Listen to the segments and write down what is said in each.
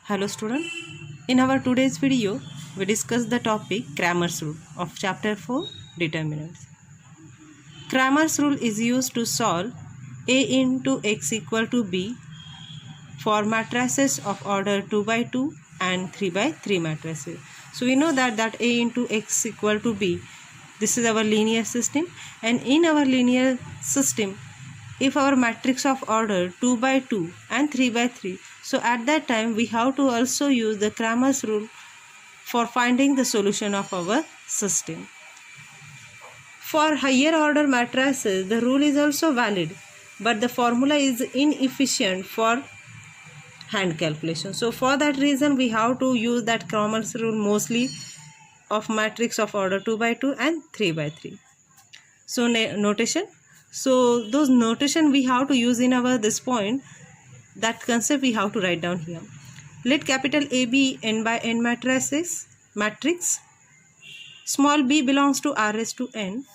Hello student, in our today's video we discuss the topic Cramer's rule of chapter 4 determinants. Cramer's rule is used to solve A into x equal to b for matrices of order 2 by 2 and 3 by 3 matrices. So we know that A into x equal to b, this is our linear system, and in our linear system if our matrix of order 2 by 2 and 3 by 3, so at that time we have to also use the Cramer's rule for finding the solution of our system. For higher order matrices the rule is also valid, but the formula is inefficient for hand calculation. So for that reason we have to use that Cramer's rule mostly of matrix of order 2 by 2 and 3 by 3. So notation. So those notation we have to use in our this point, that concept we have to write down here. Let capital A be n by n matrices. Small b belongs to R raised to n.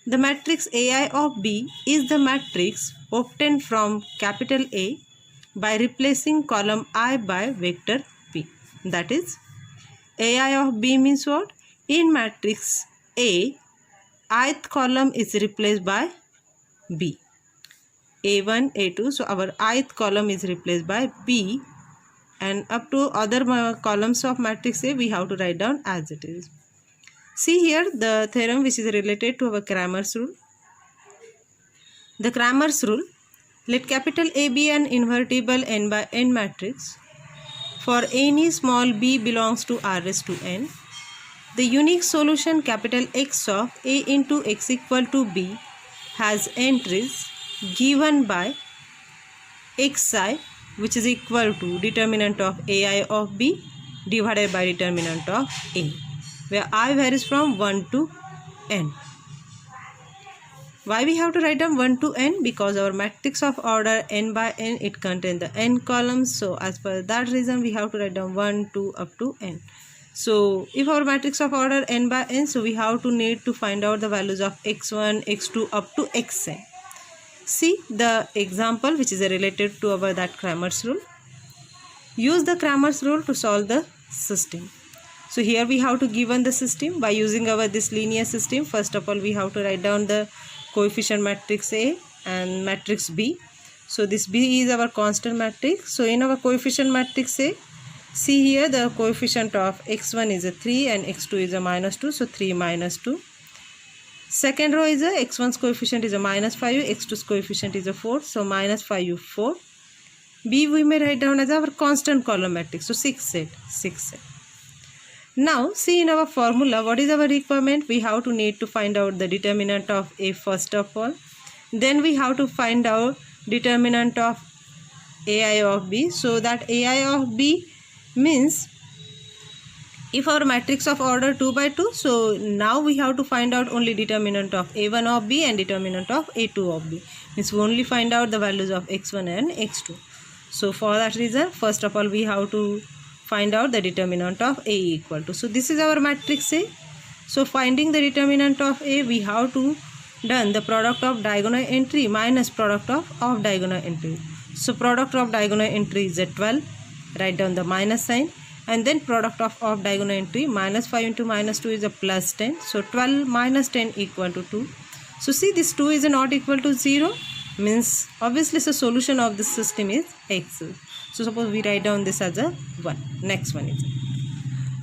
The matrix AI of B is the matrix obtained from capital A by replacing column I by vector P. That is, AI of B means what? In matrix A, ith column is replaced by B. A1, A2, so our ith column is replaced by B, and up to other columns of matrix A we have to write down as it is. See here the theorem which is related to our Cramer's rule. The Cramer's rule, let capital A be an invertible n by n matrix. For any small b belongs to R raised to n, the unique solution capital X of A into x equal to b has entries given by xi, which is equal to determinant of ai of b divided by determinant of a, where I varies from 1 to n. Why we have to write down 1 to n? Because our matrix of order n by n, it contains the n columns. So as per that reason we have to write down 1, 2 up to n. So if our matrix of order n by n, so we have to need to find out the values of x1, x2 up to xn. See the example which is related to our that Cramer's rule. Use the Cramer's rule to solve the system. So here we have to given the system by using our this linear system. First of all we have to write down the coefficient matrix A and matrix B. So this B is our constant matrix. So in our coefficient matrix A, see here the coefficient of x1 is a 3 and x2 is a -2, so 3 -2. Second row is a x1's coefficient is a -5, x2's coefficient is a 4, so -5, 4. B we may write down as our constant column matrix, so 6 set. Now see in our formula what is our requirement. We have to need to find out the determinant of A first of all. Then we have to find out determinant of AI of B. So that AI of B means if our matrix of order 2 by 2, so now we have to find out only determinant of A1 of B and determinant of A2 of B. Means we only find out the values of x1 and x2. So for that reason first of all we have to find out the determinant of A equal to. So this is our matrix A. So finding the determinant of A, we have to done the product of diagonal entry minus product of off diagonal entry. So product of diagonal entry is a 12. Write down the minus sign, and then product of off diagonal entry -5 into -2 is a +10. So 12 minus 10 equal to 2. So see this 2 is not equal to 0, means obviously the solution of this system is x. So suppose we write down this as a 1. Next one is.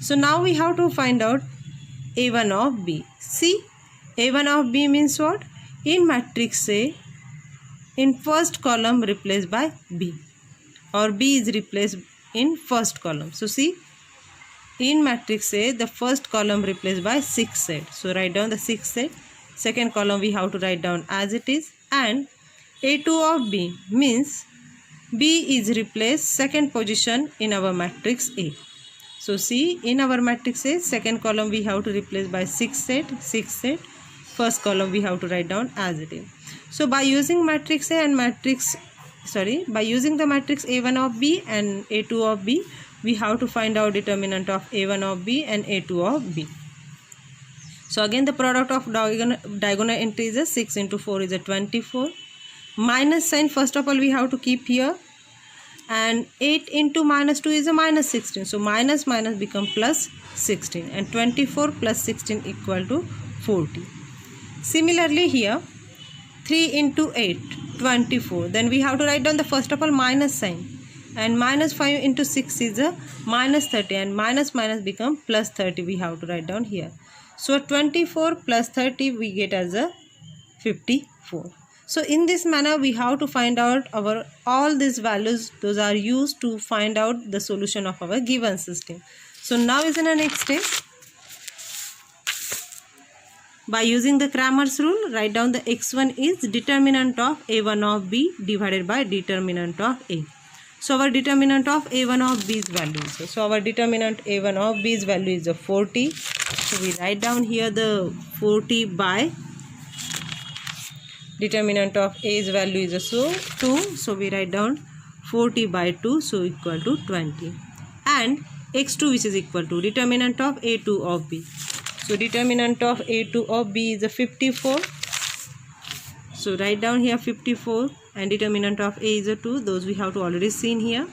So now we have to find out A1 of B. See A1 of B means what? In matrix A, in first column replaced by B, or B is replaced in first column. So see in matrix A the first column replaced by 6 set. So write down the 6 set. Second column we have to write down as it is, and A2 of B means B is replaced second position in our matrix A. So see in our matrix A second column we have to replace by 6 set. First column we have to write down as it is. So by using matrix A and by using the matrix A1 of B and A2 of B, we have to find out determinant of A1 of B and A2 of B. So again the product of diagonal entry is a 6 into 4 is a 24. Minus sign first of all we have to keep here. and 8 into minus 2 is a minus 16. So minus minus become plus 16, and 24 plus 16 equal to 40. Similarly here 3 into 8, 24. Then we have to write down the first of all minus sign, and minus 5 into 6 is a minus 30, and minus minus become plus 30. We have to write down here. So 24 plus 30 we get as a 54. So in this manner we have to find out our all these values. Those are used to find out the solution of our given system. So now is in the next step. By using the Cramer's rule, write down the x1 is determinant of a1 of b divided by determinant of a. So our determinant of a1 of b's value is, so our determinant a1 of b's value is a 40. So we write down here the 40 by determinant of a's value is a 2. So we write down 40 by 2, so equal to 20. And x2 which is equal to determinant of a2 of b. So determinant of a2 of b is a 54. So write down here 54, and determinant of a is a 2. Those we have to already seen here.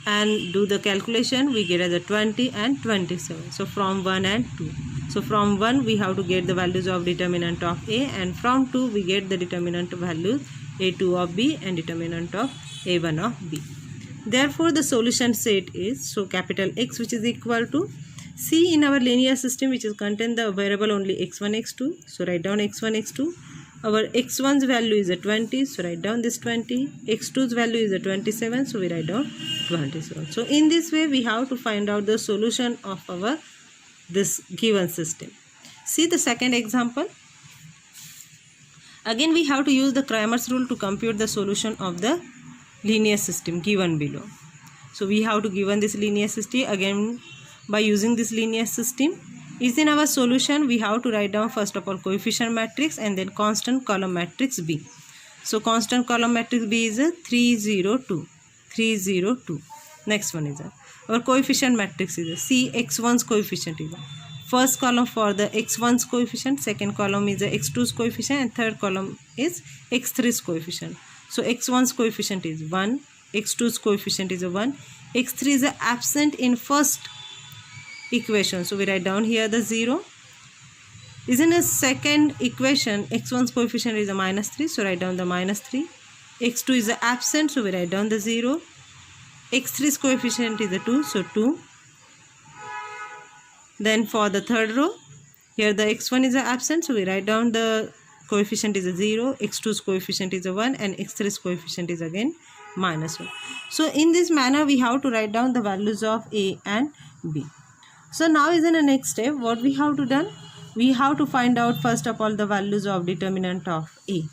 And do the calculation, we get as a 20 and 27. So from 1 and 2. So from 1 we have to get the values of determinant of a, and from 2 we get the determinant values a2 of b and determinant of a1 of b. Therefore the solution set is, so capital X which is equal to, see in our linear system which is contain the variable only x1 x2. So write down x1 x2. Our x1's value is a 20, so write down this 20. x2's value is a 27, so we write down 27. So in this way we have to find out the solution of our this given system. See the second example. Again we have to use the Cramer's rule to compute the solution of the linear system given below. So we have to given this linear system. Again by using this linear system, is in our solution we have to write down first of all coefficient matrix and then constant column matrix B. So constant column matrix B is a 3 0 2 3 0 2. Next one is our coefficient matrix is a C. x1's coefficient is a first column for the x1's coefficient, second column is a x2's coefficient, and third column is x3's coefficient. So x1's coefficient is 1, x2's coefficient is a 1, x3 is absent in first equation, so we write down here the 0. Is in a second equation, x1's coefficient is a minus 3, so write down the minus 3. x2 is absent, so we write down the 0. x3's coefficient is a 2, so 2. Then for the third row, here the x1 is absent, so we write down the coefficient is a 0, x2's coefficient is a 1, and x3's coefficient is again minus 1. So in this manner we have to write down the values of a and b. So now is in the next step, what we have to done? We have to find out first of all the values of determinant of a.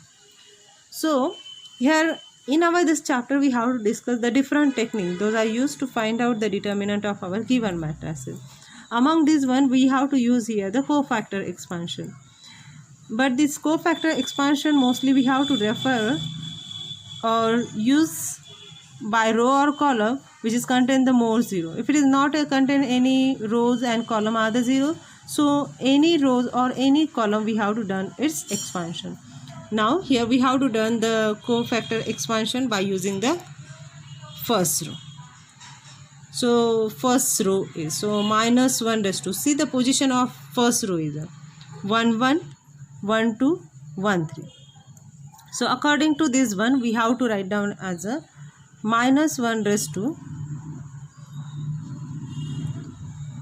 So here in our this chapter we have to discuss the different techniques. Those are used to find out the determinant of our given matrices. Among these one we have to use here the cofactor expansion. But this cofactor expansion mostly we have to refer or use by row or column which is contain the more 0. If it is not contain any rows and column are the 0, so any rows or any column we have to done its expansion. Now here we have to done the cofactor expansion by using the first row. So first row is, so minus 1 raised to, see the position of first row is 1 1 1 2 1 3. So according to this one we have to write down as a minus 1 raised to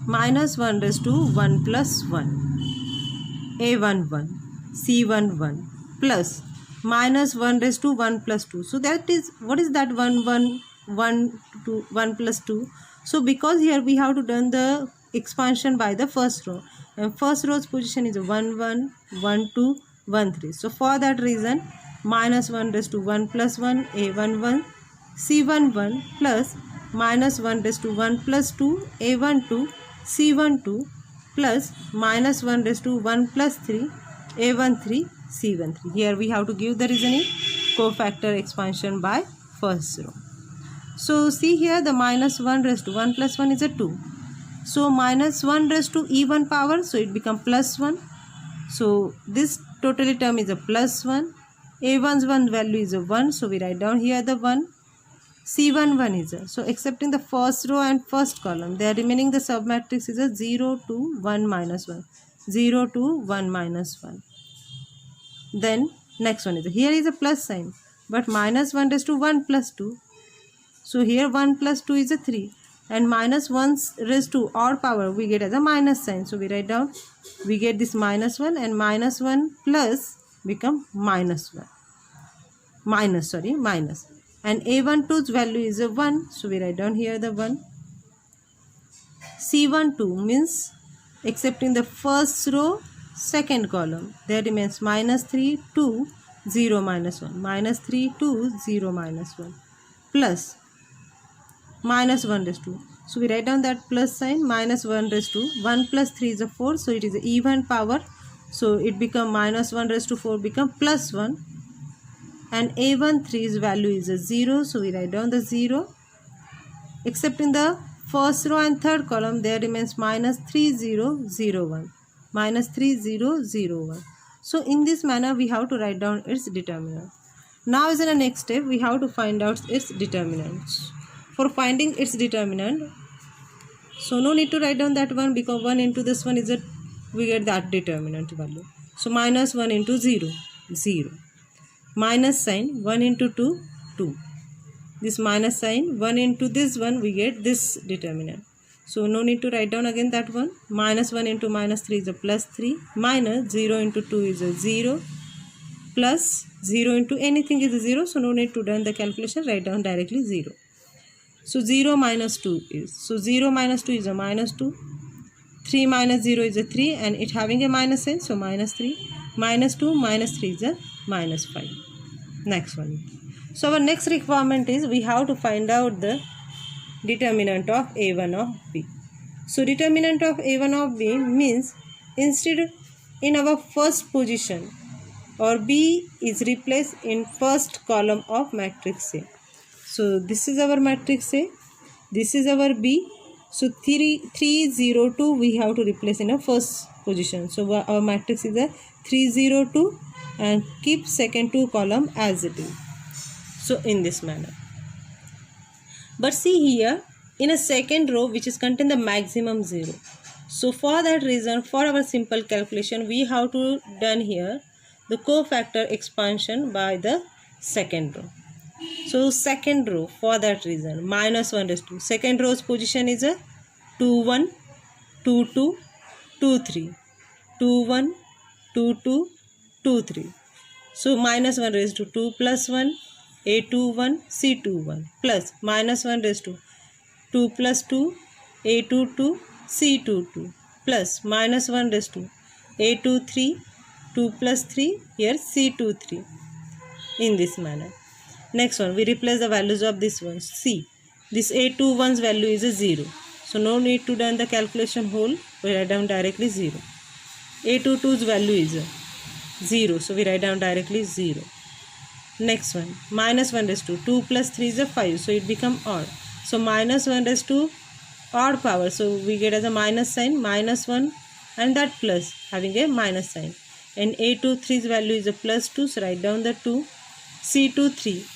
1 plus 1, a1 1, c1 1 plus minus 1 raised to 1 plus 2. So that is, what is that 1 1 1 2 1 plus 2? So because here we have to done the expansion by the first row, and first row's position is 1 1 1 2 1 3. So for that reason minus 1 raised to 1 plus 1, a1 1, c1 1 plus minus 1 raised to 1 plus 2, a1 2, c1 2 plus minus 1 raised to 1 plus 3, a1 3, c1 3. Here we have to give the reasoning cofactor expansion by first row. So see here the minus 1 raised to 1 plus 1 is a 2. So minus 1 raised to even power, so it becomes plus 1. So this totally term is a plus 1. A1's 1 value is a 1, so we write down here the 1. C1 1 is a, so excepting the first row and first column, they are remaining the submatrix is a 0 2 1 minus 1, 0 2 1 minus 1. Then next one is here is a plus sign, but minus 1 raised to 1 plus 2. So here 1 plus 2 is a 3, and minus 1 raised to odd power we get as a minus sign. So we write down, we get this minus 1, and minus 1 plus become minus 1. Minus, and a12's value is a 1, so we write down here the 1. C12 means excepting the first row second column, there remains minus 3 2 0 minus 1, minus 3 2 0 minus 1 plus minus 1 raised to, so we write down that plus sign, minus 1 raised to 1 plus 3 is a 4, so it is an even power, so it become minus 1 raised to 4 become plus 1. And a13's value is a 0, so we write down the 0. Except in the first row and third column, there remains minus 3001, minus 3001. So in this manner we have to write down its determinant. Now is in the next step we have to find out its determinants. For finding its determinant, so no need to write down that one, because 1 into this one is a, we get that determinant value. So minus 1 into 0, 0. Minus sign 1 into 2, 2. This minus sign 1 into this one, we get this determinant. So no need to write down again that one. Minus 1 into minus 3 is a plus 3. Minus 0 into 2 is a 0. Plus 0 into anything is a 0. So no need to done the calculation. Write down directly 0. So 0 minus 2 is. So 0 minus 2 is a minus 2. 3 minus 0 is a 3, and it having a minus sign. So minus 3. Minus 2 minus 3 is a minus 5. Next one. So our next requirement is we have to find out the determinant of a1 of b. So determinant of a1 of b means instead in our first position or b is replaced in first column of matrix A. So this is our matrix A, this is our b. So 3 0 2 we have to replace in a first position. So our matrix is a 3 0 2 and keep second two column as it is. So in this manner. But see here in a second row which is contain the maximum 0. So for that reason, for our simple calculation, we have to done here the cofactor expansion by the second row. So second row, for that reason, minus 1 raised to, second row's position is a 2 1 2 2 2 3 2 1 2 2 2 3. So minus 1 raised to 2 plus 1 a21 c21 plus minus 1 raised to 2 plus 2 a22 c22 plus minus 1 raised to a23 2 plus 3 here c23 in this manner. Next one, we replace the values of this one. C, this a21's value is a 0, so no need to done the calculation whole, we write down directly 0. a22's value is a 0, so we write down directly 0. Next one, minus 1 raised to 2 plus 3 is a 5, so it become odd. So minus 1 raised to odd power, so we get as a minus sign, minus 1 and that plus having a minus sign. And a23's value is a plus 2, so write down the 2. c23,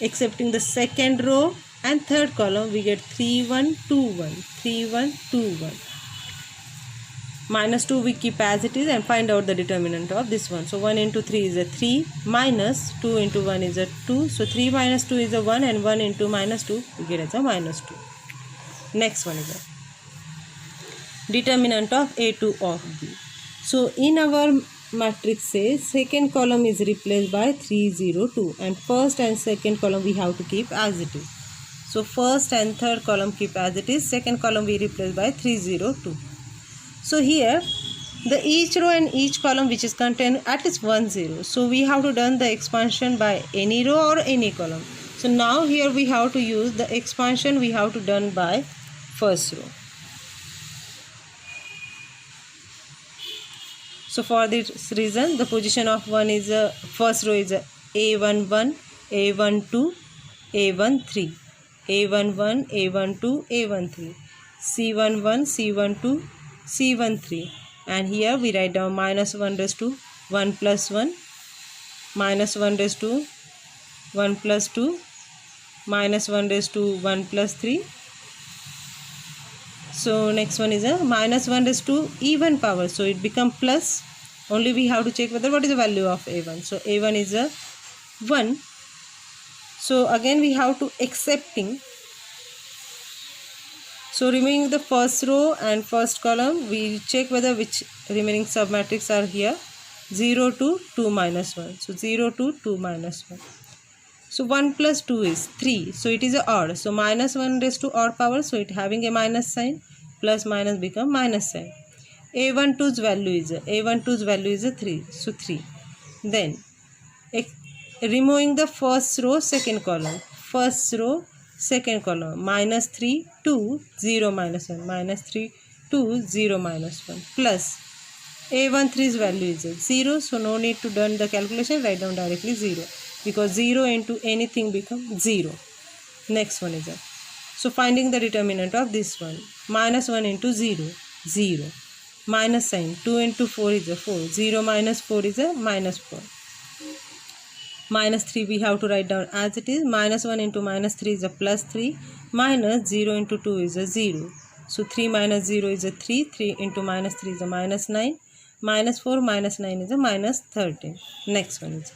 excepting the second row and third column, we get 3 1 2 1, 3 1 2 1. Minus 2 we keep as it is and find out the determinant of this one. So 1 into 3 is a 3, minus 2 into 1 is a 2. So 3 minus 2 is a 1, and 1 into minus 2 we get as a minus 2. Next one is a determinant of a2 of b. So in our matrix A, second column is replaced by 3 0 2, and first and second column we have to keep as it is. So first and third column keep as it is, second column we replace by 3 0 2. So here the each row and each column which is contained at least 1 0. So we have to done the expansion by any row or any column. So now here we have to use the expansion we have to done by first row. So for this reason, the position of one is first row is a11, a12, a13, a11, a12, a13, c11, c12, c13, and here we write down minus 1 raised to 1 plus 1, minus 1 raised to 1 plus 2, minus 1 raised to 1 plus 3. So next one is a minus 1 raised to even power. So it become plus. Only we have to check whether what is the value of a1. So a1 is a 1. So again we have to accepting. So removing the first row and first column, we check whether which remaining submatrix are here. 0 to 2 minus 1. So 0 to 2 minus 1. So 1 plus 2 is 3. So it is a odd. So minus 1 raised to odd power. So it having a minus sign. Plus minus become minus sign. A12's value is a 3. So 3. Then removing the first row, second column. First row, second column. Minus 3, 2, 0, minus 1. Minus 3, 2, 0, minus 1. Plus A13's value is 0. So no need to done the calculation. Write down directly 0. Because 0 into anything becomes 0. Next one is that. So finding the determinant of this one. Minus 1 into 0. 0. Minus sign. 2 into 4 is a 4. 0 minus 4 is a minus 4. Minus 3 we have to write down as it is. Minus 1 into minus 3 is a plus 3. Minus 0 into 2 is a 0. So 3 minus 0 is a 3. 3 into minus 3 is a minus 9. Minus 4 minus 9 is a minus 13. Next one is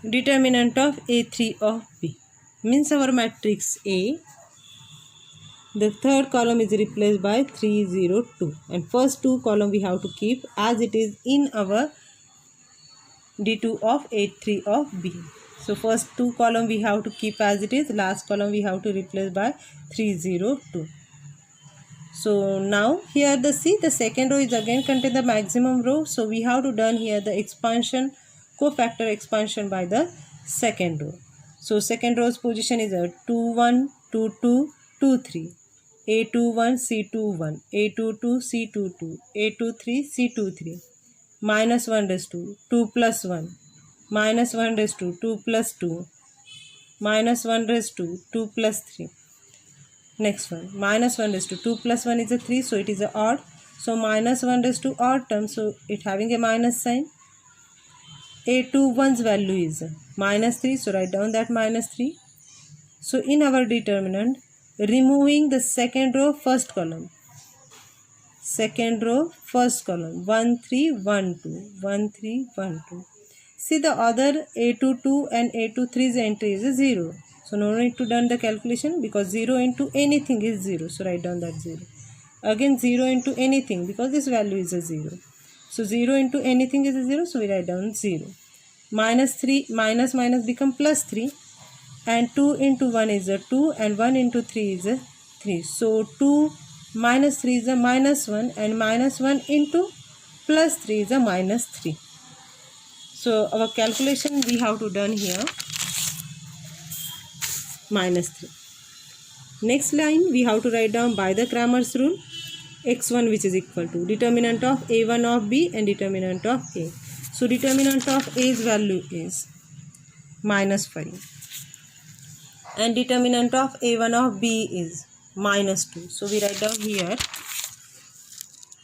determinant of A3 of B. Means our matrix A, the third column is replaced by 3, 0, 2. And first two column we have to keep as it is in our D2 of A3 of B. So first two column we have to keep as it is. Last column we have to replace by 3, 0, 2. So now here the second row is again contain the maximum row. So we have to done here the expansion, cofactor expansion by the second row. So second row's position is a 2, 1, 2, 2, 2, 3. A21, C21, A22, C22, A23, C23. Minus 1 raised to 2 plus 1. Minus 1 raised to 2 plus 2. Minus 1 raised to 2 plus 3. Next one. Minus 1 raised to 2 plus 1 is a 3. So it is a odd. So minus 1 raised to odd term. So it having a minus sign. A21's value is minus 3. So write down that minus 3. So in our determinant, removing the second row, first column. Second row, first column. 1, 3, 1, 2. 1, 3, 1, 2. See the other A22 and A23's entry is a 0. So no need to done the calculation because 0 into anything is 0. So write down that 0. Again 0 into anything because this value is a 0. So 0 into anything is a 0. So we write down 0. Minus 3, minus become plus 3. And 2 into 1 is a 2 and 1 into 3 is a 3. So 2 minus 3 is a minus 1 and minus 1 into plus 3 is a minus 3. So our calculation we have to done here minus 3. Next line we have to write down by the Cramer's rule x1 which is equal to determinant of a1 of b and determinant of a. So determinant of a's value is minus 5 and determinant of a1 of b is minus 2. So we write down here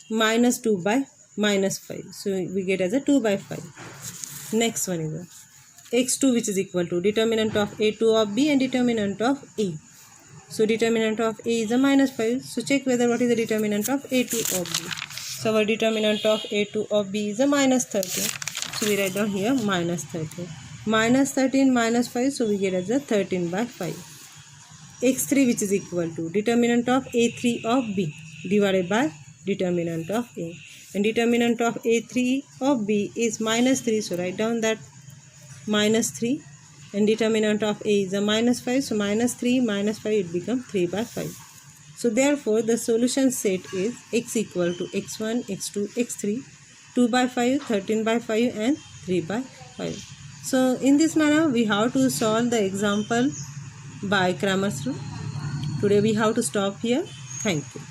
minus 2 by minus 5. So we get as a 2 by 5. Next one is x2 which is equal to determinant of a2 of b and determinant of a. So determinant of a is a minus 5. So check whether what is the determinant of a2 of b. So our determinant of a2 of b is a minus 13. So we write down here minus 13. Minus 13 minus 5. So we get as a 13 by 5. x3 which is equal to determinant of a3 of b divided by determinant of a. And determinant of a3 of b is minus 3. So write down that minus 3. And determinant of a is a minus 5. So minus 3 minus 5 it becomes 3 by 5. So therefore the solution set is x equal to x1, x2, x3, 2 by 5, 13 by 5 and 3 by 5. So in this manner we have to solve the example by Cramer's rule. Today we have to stop here. Thank you.